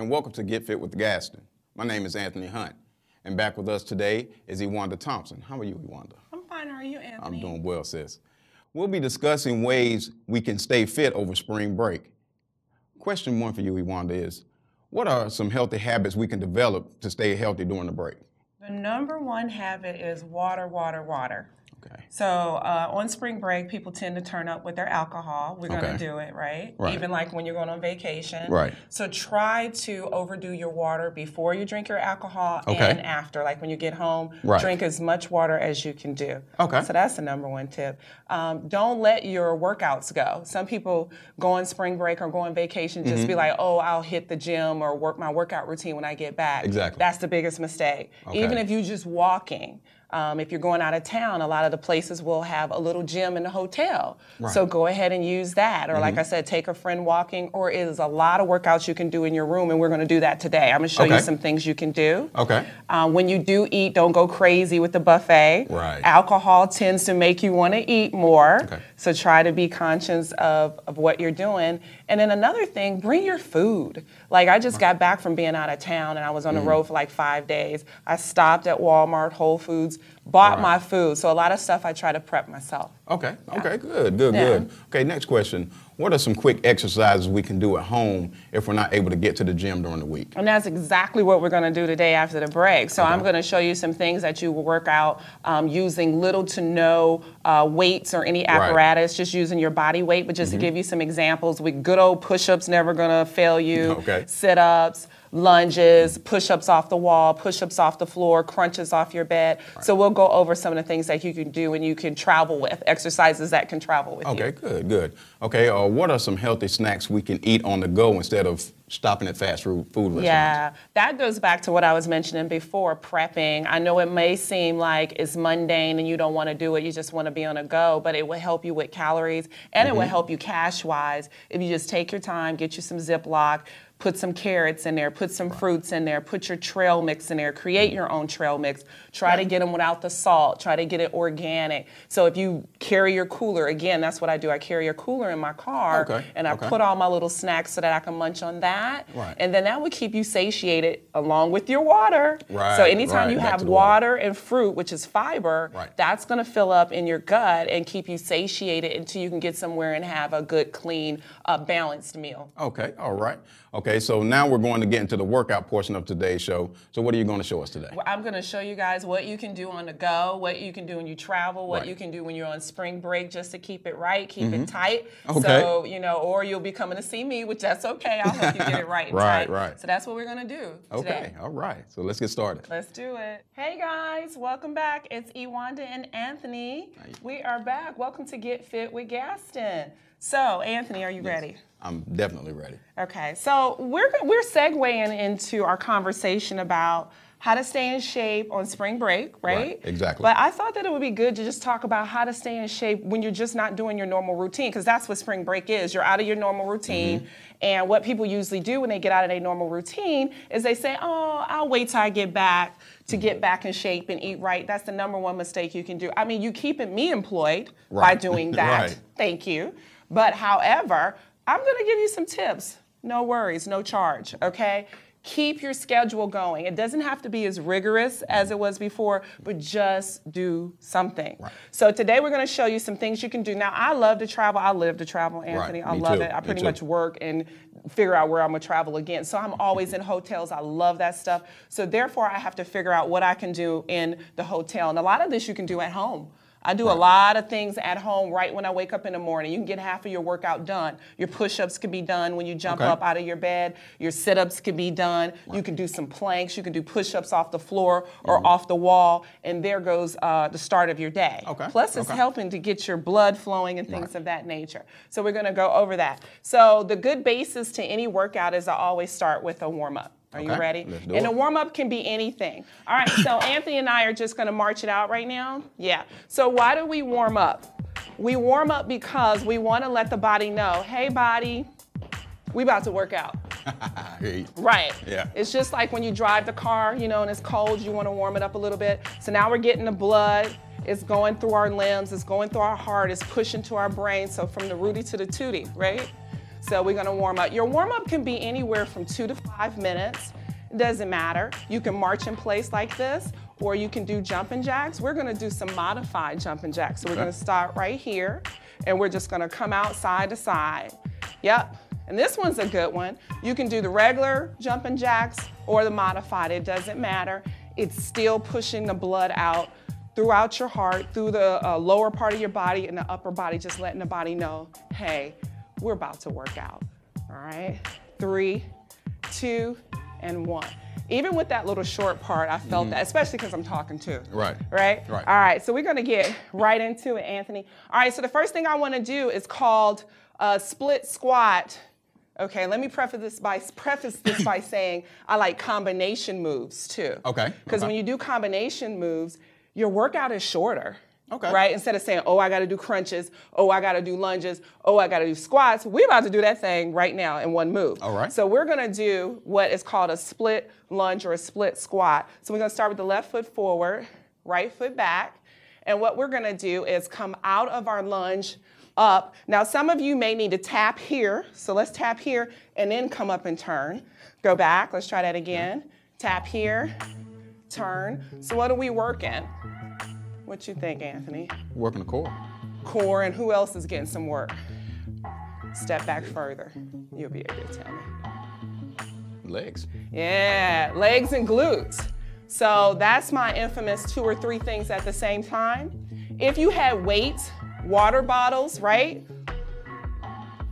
and welcome to Get Fit with Gaston. My name is Anthony Hunt, and back with us today is E02 Thompson. How are you, E02? I'm fine. How are you, Anthony? I'm doing well, sis. We'll be discussing ways we can stay fit over spring break. Question one for you, E02, is what are some healthy habits we can develop to stay healthy during the break? The number one habit is water, water, water. Okay. So on spring break, people tend to turn up with their alcohol. We're going to do it, right? Even like when you're going on vacation. Right. So try to overdo your water before you drink your alcohol and after. Like when you get home, drink as much water as you can do. Okay. So that's the number one tip. Don't let your workouts go. Some people go on spring break or go on vacation just be like, oh, I'll hit the gym or work my workout routine when I get back. Exactly. That's the biggest mistake. Okay. Even if you're just walking. If you're going out of town, a lot of the places will have a little gym in the hotel. So go ahead and use that. Or like I said, take a friend walking. Or it is a lot of workouts you can do in your room, and we're going to do that today. I'm going to show you some things you can do. Okay. When you do eat, don't go crazy with the buffet. Right. Alcohol tends to make you want to eat more. Okay. So try to be conscious of what you're doing. And then another thing, bring your food. Like I just got back from being out of town, and I was on the road for like 5 days. I stopped at Walmart, Whole Foods, bought my food. So a lot of stuff I try to prep myself. Okay, okay, good. Okay, next question. What are some quick exercises we can do at home if we're not able to get to the gym during the week? And that's exactly what we're going to do today after the break. So I'm going to show you some things that you will work out using little to no weights or any apparatus, just using your body weight. But just to give you some examples, with good old push-ups, never going to fail you, sit-ups, lunges, push-ups off the wall, push-ups off the floor, crunches off your bed. So we'll go over some of the things that you can do and you can travel with, exercises that can travel with you. Okay, good. Okay, what are some healthy snacks we can eat on the go instead of stopping at fast food restaurants? Yeah, that goes back to what I was mentioning before, prepping. I know it may seem like it's mundane and you don't want to do it, you just want to be on a go, but it will help you with calories and it will help you cash-wise if you just take your time, get you some Ziploc, put some carrots in there, put some fruits in there, put your trail mix in there, create your own trail mix. Try to get them without the salt, try to get it organic. So if you carry your cooler, again, that's what I do. I carry a cooler in my car and I put all my little snacks so that I can munch on that. And then that would keep you satiated along with your water. So anytime you have water and fruit, which is fiber, that's gonna fill up in your gut and keep you satiated until you can get somewhere and have a good, clean, balanced meal. Okay, all right. Okay, so now we're going to get into the workout portion of today's show. So what are you going to show us today? I'm going to show you guys what you can do on the go, what you can do when you travel, what you can do when you're on spring break just to keep it right, keep it tight. So, you know, or you'll be coming to see me, which that's okay. I'll help you get it right and tight. So that's what we're going to do today. Okay, all right. So let's get started. Let's do it. Hey guys, welcome back. It's E02 and Anthony. We are back. Welcome to Get Fit with Gaston. So, Anthony, are you ready? I'm definitely ready. Okay, so we're segueing into our conversation about how to stay in shape on spring break, right? Exactly. But I thought that it would be good to just talk about how to stay in shape when you're just not doing your normal routine, because that's what spring break is. You're out of your normal routine, and what people usually do when they get out of their normal routine is they say, oh, I'll wait till I get back to get back in shape and eat right. That's the number one mistake you can do. I mean, you keeping me employed by doing that. Thank you. But however, I'm going to give you some tips. No worries, no charge, okay? Keep your schedule going. It doesn't have to be as rigorous as it was before, but just do something. So today we're going to show you some things you can do. Now, I love to travel. I live to travel, Anthony. I love it. I pretty much work and figure out where I'm going to travel again. So I'm always in hotels. I love that stuff. So therefore, I have to figure out what I can do in the hotel. And a lot of this you can do at home. I do a lot of things at home right when I wake up in the morning. You can get half of your workout done. Your push-ups can be done when you jump up out of your bed. Your sit-ups can be done. You can do some planks. You can do push-ups off the floor or off the wall. And there goes the start of your day. Plus, it's helping to get your blood flowing and things of that nature. So we're going to go over that. So the good basis to any workout is I always start with a warm-up. Are you ready? And a warm-up can be anything. All right, so Anthony and I are just going to march it out right now. Yeah. So why do we warm up? We warm up because we want to let the body know, hey, body, we about to work out. Right. Yeah. It's just like when you drive the car, you know, and it's cold, you want to warm it up a little bit. So now we're getting the blood. It's going through our limbs. It's going through our heart. It's pushing to our brain. So from the rooty to the tooty, right? So we're gonna warm up. Your warm up can be anywhere from 2 to 5 minutes. It doesn't matter. You can march in place like this, or you can do jumping jacks. We're gonna do some modified jumping jacks. So we're gonna start right here, and we're just gonna come out side to side. Yep, and this one's a good one. You can do the regular jumping jacks or the modified, it doesn't matter. It's still pushing the blood out throughout your heart, through the lower part of your body and the upper body, just letting the body know, hey, we're about to work out, all right? 3, 2, and 1. Even with that little short part, I felt that, especially because I'm talking too. Right. Right? Right. All right, so we're gonna get right into it, Anthony. All right, so the first thing I wanna do is called a split squat. Okay, let me preface this by saying I like combination moves too. Okay. Because when you do combination moves, your workout is shorter. Okay. Right? Instead of saying, oh, I gotta do crunches, oh, I gotta do lunges, oh, I gotta do squats, we're about to do that thing right now in one move. All right. So we're gonna do what is called a split lunge or a split squat. So we're gonna start with the left foot forward, right foot back. And what we're gonna do is come out of our lunge up. Now, some of you may need to tap here. So let's tap here and then come up and turn. Go back, let's try that again. Tap here, turn. So what are we working? What you think, Anthony? Working the core. Core, and who else is getting some work? Step back further. You'll be able to tell me. Legs. Yeah, legs and glutes. So that's my infamous 2 or 3 things at the same time. If you had weights, water bottles, right?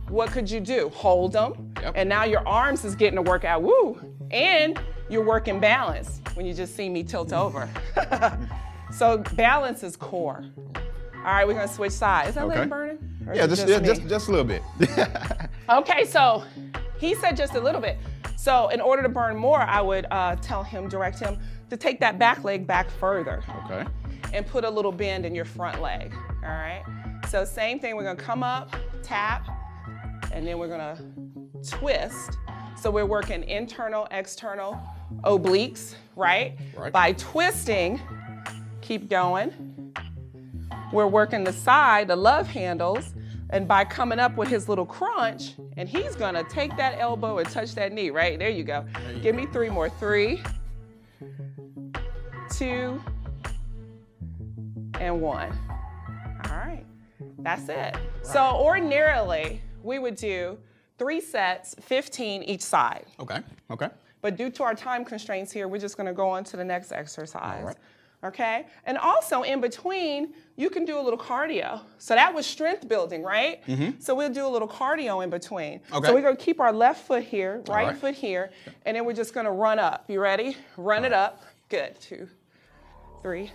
What could you do? Hold them. Yep. And now your arms is getting a workout. Woo! And you're working balance when you just see me tilt over. So balance is core. All right, we're gonna switch sides. Is that leg burning? Or Yeah, is it just a little bit. Okay, so he said just a little bit. So in order to burn more, I would direct him to take that back leg back further. Okay. And put a little bend in your front leg, all right? So same thing, we're gonna come up, tap, and then we're gonna twist. So we're working internal, external, obliques, right? Right. By twisting, keep going. We're working the side, the love handles, and by coming up with his little crunch, and he's gonna take that elbow and touch that knee, right? There you go. Give me 3 more. 3, 2, and 1. All right, that's it. So ordinarily, we would do 3 sets, 15 each side. Okay. Okay. But due to our time constraints here, we're just gonna go on to the next exercise. All right. Okay? And also in between, you can do a little cardio. So that was strength building, right? So we'll do a little cardio in between. Okay. So we're gonna keep our left foot here, right right. foot here, and then we're just gonna run up. You ready? Run it up. Good. 2, 3,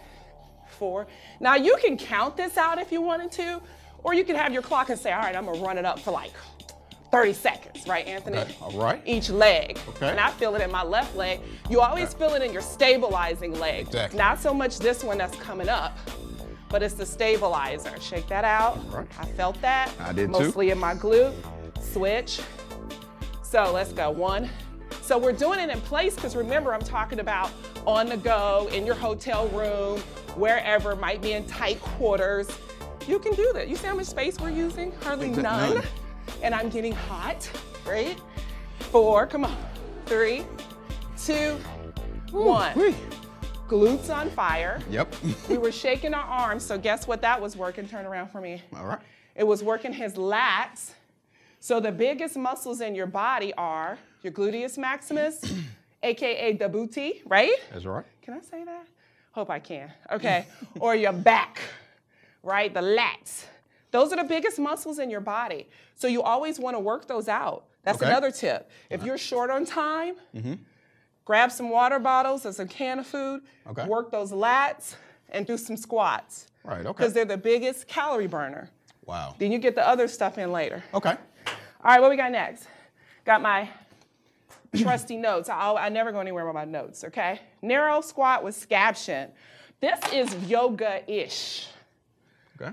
4. Now you can count this out if you wanted to, or you can have your clock and say, all right, I'm gonna run it up for like 30 seconds, right, Anthony? Okay. All right. Each leg. Okay. And I feel it in my left leg. You always feel it in your stabilizing leg. Exactly. Not so much this one that's coming up, but it's the stabilizer. Shake that out. Right. I felt that. I did too. Mostly in my glute. Switch. So let's go. 1. So we're doing it in place because remember, I'm talking about on the go, in your hotel room, wherever, might be in tight quarters. You can do that. You see how much space we're using? Hardly none. And I'm getting hot, right? 4, come on. 3, 2, 1. Whee. Glutes on fire. Yep. We were shaking our arms, so guess what that was working? Turn around for me. All right. It was working his lats. So the biggest muscles in your body are your gluteus maximus, AKA the booty, right? That's right. Can I say that? Hope I can. Okay. Or your back, right? The lats. Those are the biggest muscles in your body. So you always want to work those out. That's another tip. If you're short on time, grab some water bottles and some can of food, work those lats, and do some squats. Right, okay. Because they're the biggest calorie burner. Wow. Then you get the other stuff in later. Okay. All right, what we got next? Got my trusty notes. I never go anywhere with my notes, okay? Narrow squat with scaption. This is yoga-ish. Okay.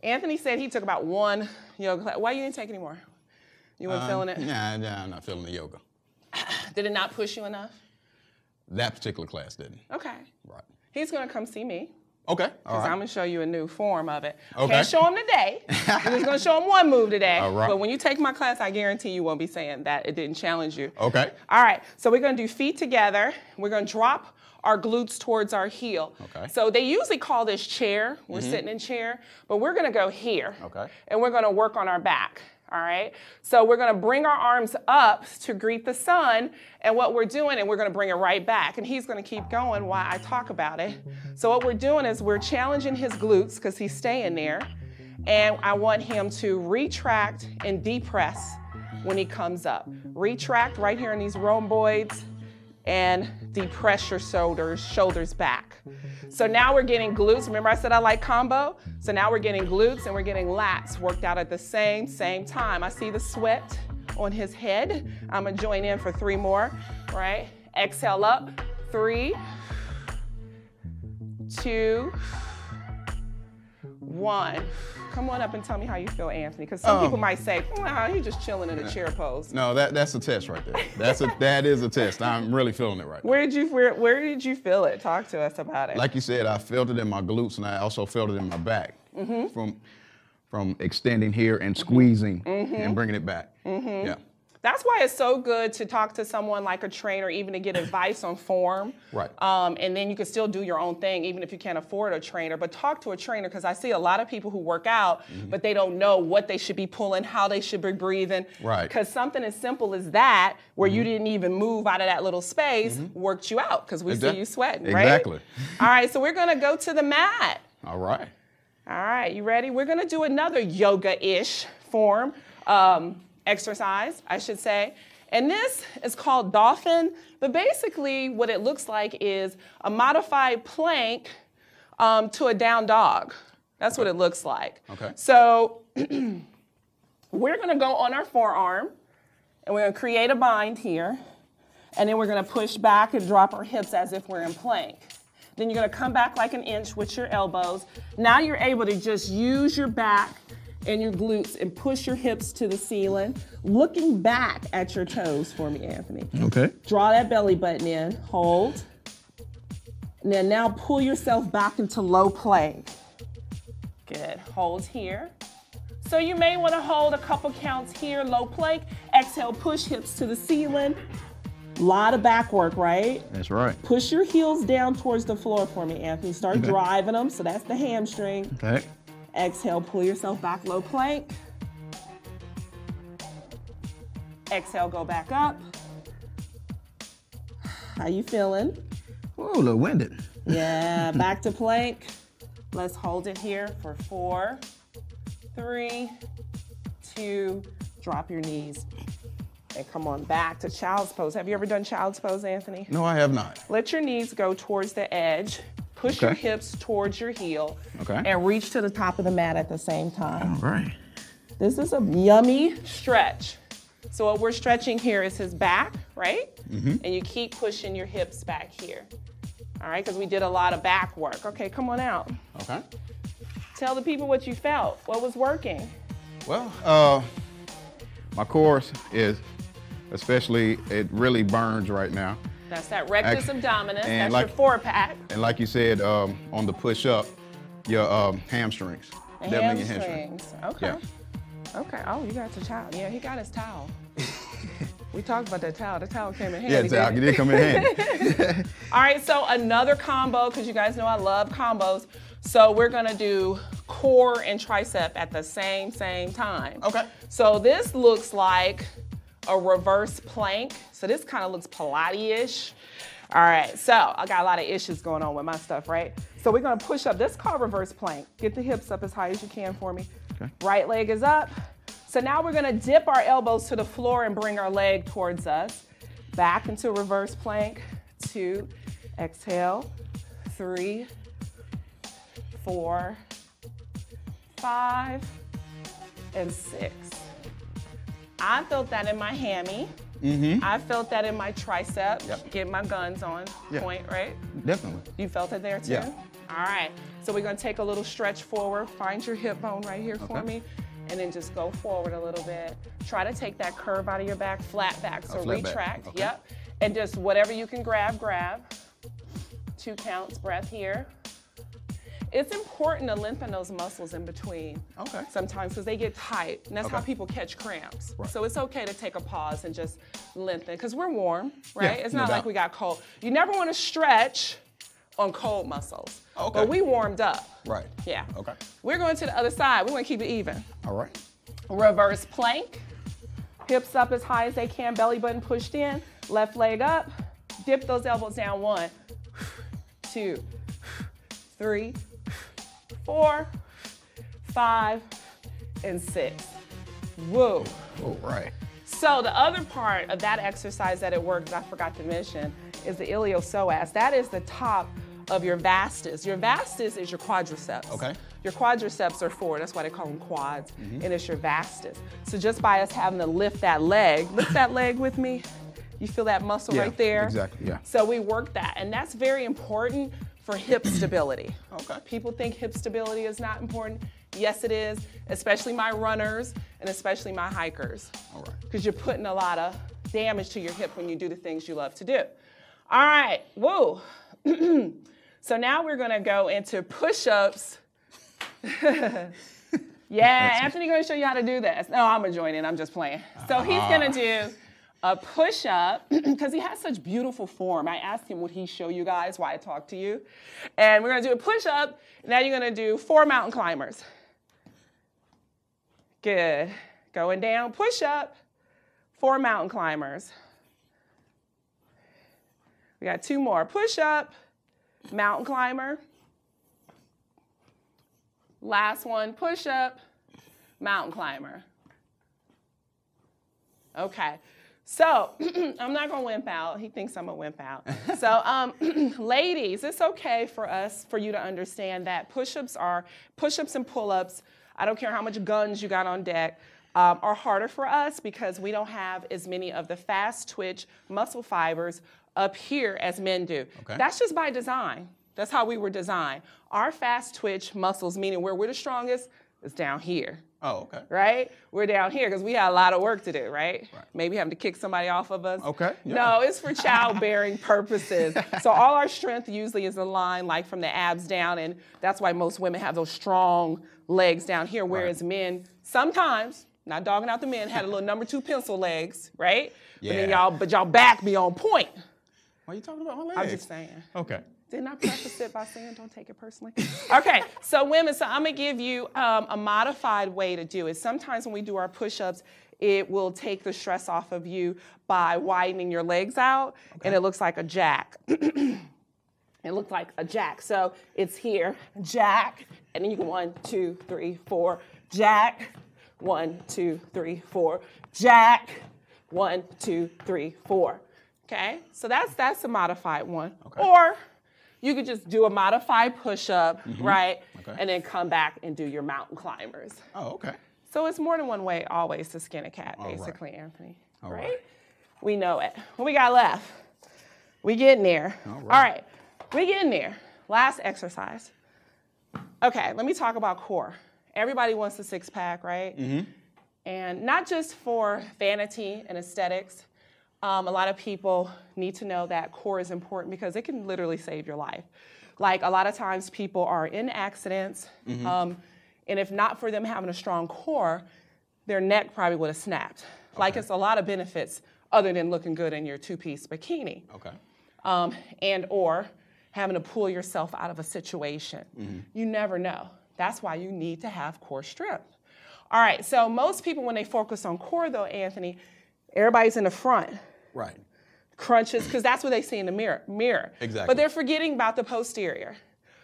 Anthony said he took about 1 yoga class. Why you didn't take any more? You weren't feeling it? Nah, I'm not feeling the yoga. Did it not push you enough? That particular class didn't. Okay. Right. He's gonna come see me. Okay, all Because right. I'm gonna show you a new form of it. Okay. Can't show them today. We're just gonna show them one move today. All right. But when you take my class, I guarantee you won't be saying that it didn't challenge you. Okay. All right, so we're gonna do feet together. We're gonna drop our glutes towards our heel. Okay. So they usually call this chair. We're sitting in chair, but we're gonna go here. Okay. And we're gonna work on our back. All right, so we're gonna bring our arms up to greet the sun, and what we're doing, and we're gonna bring it right back, and he's gonna keep going while I talk about it. So what we're doing is we're challenging his glutes, because he's staying there, and I want him to retract and depress when he comes up. Retract right here in these rhomboids, and depress your shoulders back. So now we're getting glutes. Remember I said I like combo? So now we're getting glutes and we're getting lats worked out at the same time. I see the sweat on his head. I'm gonna join in for 3 more, right? Exhale up, 3, 2, 1. Come on up and tell me how you feel, Anthony, because some people might say, nah, he's just chilling in a chair pose. No, that's a test right there. That is a test. I'm really feeling it right now. Where did you feel it? Talk to us about it. Like you said, I felt it in my glutes and I also felt it in my back from extending here and squeezing and bringing it back. Yeah. That's why it's so good to talk to someone like a trainer, even to get advice on form. Right. And then you can still do your own thing, even if you can't afford a trainer. But talk to a trainer, because I see a lot of people who work out, but they don't know what they should be pulling, how they should be breathing. Right. Because something as simple as that, where you didn't even move out of that little space, worked you out, because we see you sweating, right? Exactly. All right, so we're gonna go to the mat. All right. All right, you ready? We're gonna do another yoga-ish form, exercise, I should say. And this is called dolphin, but basically what it looks like is a modified plank to a down dog. That's what it looks like. Okay. So we're gonna go on our forearm, and we're gonna create a bind here, and then we're gonna push back and drop our hips as if we're in plank. Then you're gonna come back like an inch with your elbows. Now you're able to just use your back and your glutes and push your hips to the ceiling, looking back at your toes for me, Anthony. Okay. Draw that belly button in, hold. And then now pull yourself back into low plank. Good, hold here. So you may wanna hold a couple counts here, low plank. Exhale, push hips to the ceiling. Lot of back work, right? That's right. Push your heels down towards the floor for me, Anthony. Start driving them, so that's the hamstring. Okay. Exhale, pull yourself back, low plank. Exhale, go back up. How you feeling? Whoa, a little winded. Yeah, back to plank. Let's hold it here for 4, 3, 2, drop your knees. And come on back to child's pose. Have you ever done child's pose, Anthony? No, I have not. Let your knees go towards the edge. Push your hips towards your heel. Okay. And reach to the top of the mat at the same time. All right. This is a yummy stretch. So what we're stretching here is his back, right? And you keep pushing your hips back here. All right, because we did a lot of back work. Okay, come on out. Okay. Tell the people what you felt. What was working? Well, my core is, especially, it really burns right now. That's that rectus abdominis. and That's your 4-pack. And like you said, on the push-up, your hamstrings. Definitely your Hamstrings. Okay. Yeah. Okay. Oh, you got your towel. Yeah, he got his towel. We talked about that towel. The towel came in handy. Yeah, exactly. It did come in handy. All right, so another combo, because you guys know I love combos. So we're gonna do core and tricep at the same time. Okay. So this looks like a reverse plank. So this kind of looks Pilates-ish. All right, so I got a lot of issues going on with my stuff, right? So we're gonna push up. This is called reverse plank. Get the hips up as high as you can for me. Okay. Right leg is up. So now we're gonna dip our elbows to the floor and bring our leg towards us. Back into reverse plank. 2, exhale. 3, 4, 5, and 6. I felt that in my hammy. I felt that in my tricep. Yep. Get my guns on point, right? Definitely. You felt it there too? Yeah. All right. So we're gonna take a little stretch forward. Find your hip bone right here for me. And then just go forward a little bit. Try to take that curve out of your back, flat back. So flat back. retract, Okay. yep. And just whatever you can grab. 2 counts, breath here. It's important to lengthen those muscles in between. Okay. Sometimes because they get tight, and that's how people catch cramps. Right. So it's okay to take a pause and just lengthen, because we're warm, right? Yeah, It's no not doubt. like we got cold. You never want to stretch on cold muscles. Okay. But we warmed up. Right. Yeah. Okay. We're going to the other side. We want to keep it even. All right. Reverse plank. Hips up as high as they can, belly button pushed in, left leg up. Dip those elbows down. 1, 2, 3, 4, 5, and 6. Whoa. Oh, right. So the other part of that exercise that it works, I forgot to mention, is the iliopsoas. That is the top of your vastus. Your vastus is your quadriceps. Okay. Your quadriceps are forward, that's why they call them quads, and it's your vastus. So just by us having to lift that leg with me, you feel that muscle Yeah, right there? exactly, yeah. So we work that, and that's very important for hip stability. Okay. People think hip stability is not important. Yes, it is, especially my runners and especially my hikers. All right. Because you're putting a lot of damage to your hip when you do the things you love to do. All right, woo. So now we're gonna go into push-ups. Yeah, Anthony's gonna show you how to do this. No, I'm gonna join in, I'm just playing. So he's gonna do a push-up, because he has such beautiful form. I asked him would he show you guys while I talk to you. And we're gonna do a push-up. Now you're gonna do 4 mountain climbers. Good. Going down, push-up, 4 mountain climbers. We got 2 more. Push-up, mountain climber. Last one, push-up, mountain climber. Okay. So, I'm not gonna wimp out. He thinks I'm gonna wimp out. So, ladies, it's okay for you to understand that push-ups and pull-ups, I don't care how much guns you got on deck, are harder for us because we don't have as many of the fast twitch muscle fibers up here as men do. Okay. That's just by design. That's how we were designed. Our fast twitch muscles, meaning where we're the strongest, is down here. Oh, okay. Right? We're down here because we had a lot of work to do, right? Right. Maybe having to kick somebody off of us. Okay, yeah. No, it's for childbearing purposes. So all our strength usually is aligned like from the abs down, and that's why most women have those strong legs down here, whereas men sometimes, not dogging out the men, had a little number 2 pencil legs, right? Yeah. But y'all back be on point. Why are you talking about my legs? I'm just saying. Okay. Didn't I preface it by saying don't take it personally? Okay, so women, so I'm gonna give you a modified way to do it. Sometimes when we do our push-ups, it will take the stress off of you by widening your legs out, and it looks like a jack. It looks like a jack. So it's here, jack, and then you can 1, 2, 3, 4, jack, 1, 2, 3, 4, jack, 1, 2, 3, 4. Okay, so that's a modified one. Okay. Or you could just do a modified push-up, right? Okay. And then come back and do your mountain climbers. Oh, okay. So it's more than one way always to skin a cat, All right. basically, Anthony. All right? right. We know it. What we got left? We getting there. All right. All right, we getting there. Last exercise. Okay, let me talk about core. Everybody wants a 6-pack, right? And not just for vanity and aesthetics. A lot of people need to know that core is important because it can literally save your life. Like a lot of times people are in accidents, and if not for them having a strong core, their neck probably would have snapped. Like it's a lot of benefits other than looking good in your 2-piece bikini. Okay. And or having to pull yourself out of a situation. You never know. That's why you need to have core strength. All right, so most people when they focus on core though, Anthony, everybody's in the front. Right. Crunches, because that's what they see in the mirror. Exactly. But they're forgetting about the posterior.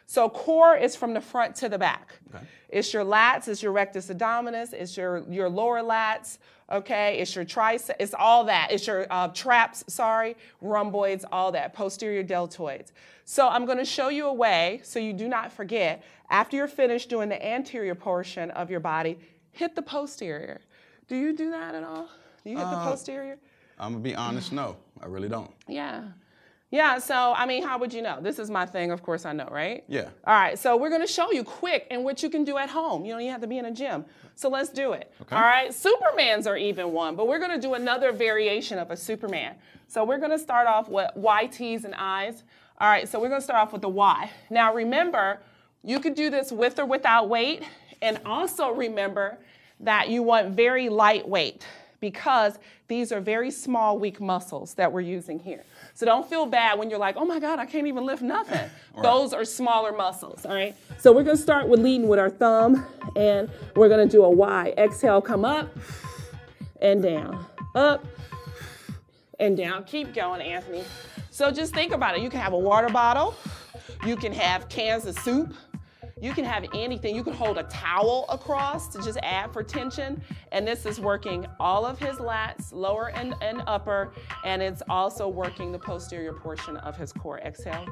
So core is from the front to the back. Okay. It's your lats, it's your rectus abdominis, it's your lower lats, okay? It's your triceps, it's all that. It's your traps, rhomboids, all that, posterior deltoids. So I'm gonna show you a way so you do not forget. After you're finished doing the anterior portion of your body, hit the posterior. Do you do that at all? Do you hit the posterior? I'm gonna be honest, no, I really don't. Yeah. Yeah, so, I mean, how would you know? This is my thing, of course I know, right? Yeah. All right, so we're gonna show you quick and what you can do at home. You don't even have to be in a gym. So let's do it. Okay. All right, Supermans are even one, but we're gonna do another variation of a Superman. So we're gonna start off with YTs and Is. All right, so we're gonna start off with the Y. Now remember, You could do this with or without weight. And also remember that you want very lightweight because these are very small, weak muscles that we're using here. So don't feel bad when you're like, oh my God, I can't even lift nothing. Right. Those are smaller muscles, all right? So we're gonna start with leading with our thumb, and we're gonna do a Y. Exhale, come up and down, up and down. Keep going, Anthony. So just think about it. You can have a water bottle. You can have cans of soup. You can have anything. You can hold a towel across to just add for tension. And this is working all of his lats, lower and upper, and it's also working the posterior portion of his core. Exhale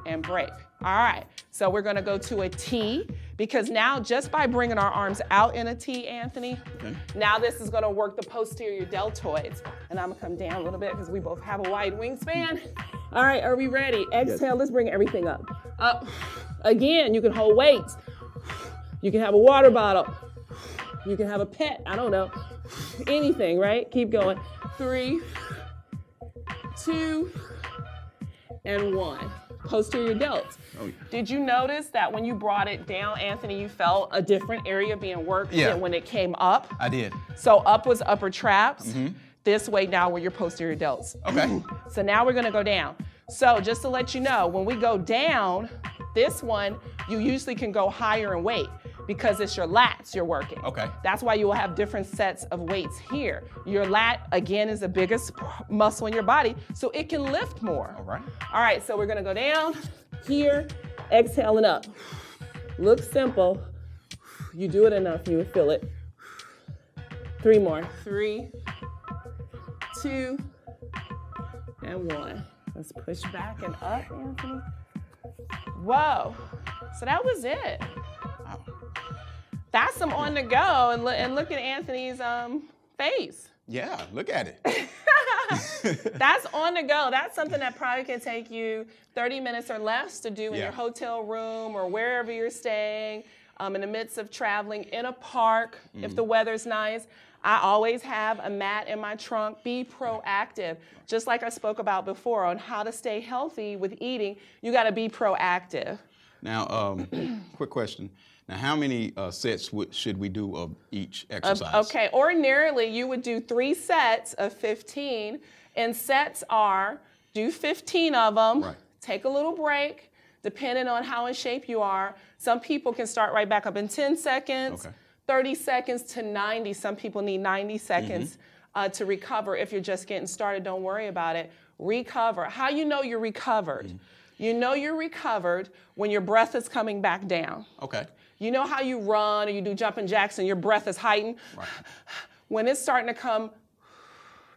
and break. All right, so we're gonna go to a T, because now just by bringing our arms out in a T, Anthony, now this is gonna work the posterior deltoids. And I'm gonna come down a little bit because we both have a wide wingspan. All right, are we ready? Exhale, yes. Let's bring everything up. Up. Again, you can hold weights. You can have a water bottle. You can have a pet, I don't know. Anything, right? Keep going. 3, 2, and 1. Posterior delts. Oh, yeah. Did you notice that when you brought it down, Anthony, you felt a different area being worked than when it came up? I did. So up was upper traps. This way now were your posterior delts. Okay. So now we're gonna go down. So just to let you know, when we go down, this one, you usually can go higher in weight because it's your lats you're working. Okay. That's why you will have different sets of weights here. Your lat, again, is the biggest muscle in your body, so it can lift more. All right. All right, so we're gonna go down here, exhale and up. Looks simple. You do it enough, you will feel it. 3 more. 3, 2, and 1. Let's push back and up, Anthony. Whoa, so that was it. Wow. That's some on the go, and look at Anthony's face. Yeah, look at it. That's on the go. That's something that probably can take you 30 minutes or less to do in your hotel room or wherever you're staying, in the midst of traveling, in a park, if the weather's nice. I always have a mat in my trunk. Be proactive. Just like I spoke about before on how to stay healthy with eating, you gotta be proactive. Now, quick question. Now, how many sets should we do of each exercise? Okay, ordinarily you would do 3 sets of 15, and sets are, do 15 of them, take a little break, depending on how in shape you are. Some people can start right back up in 10 seconds. 30 seconds to 90. Some people need 90 seconds to recover. If you're just getting started, don't worry about it. Recover. How you know you're recovered? You know you're recovered when your breath is coming back down. Okay. You know how you run or you do jumping jacks and your breath is heightened? Right. When it's starting to come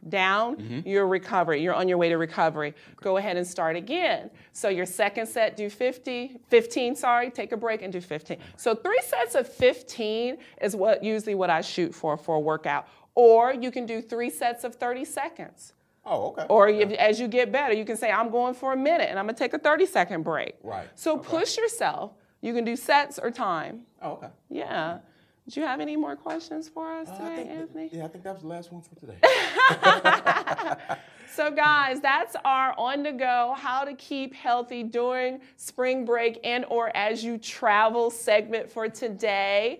down, you're recovery. You're on your way to recovery. Go ahead and start again. So your second set, do 15, take a break and do 15. So 3 sets of 15 is usually what I shoot for a workout. Or you can do 3 sets of 30 seconds. Oh, okay. Or as you get better, you can say, I'm going for a minute and I'm gonna take a 30-second break. Right. So push yourself. You can do sets or time. Oh, okay. Yeah. Do you have any more questions for us today, Anthony? Yeah, I think that was the last one for today. So guys, that's our on-the-go, how to keep healthy during spring break and or as you travel segment for today.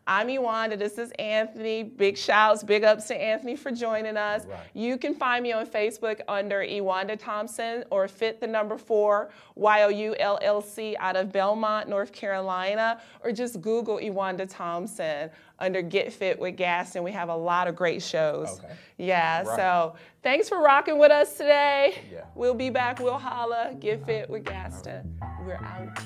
I'm Iwanda, this is Anthony. Big shouts, big ups to Anthony for joining us. Right. You can find me on Facebook under Iwanda Thompson or Fit the number 4 YOU LLC out of Belmont, North Carolina, or just Google Iwanda Thompson under Get Fit with Gaston. We have a lot of great shows. Okay. Yeah, right. So thanks for rocking with us today. Yeah. We'll be back, we'll holla. Get Fit with Gaston. We're out.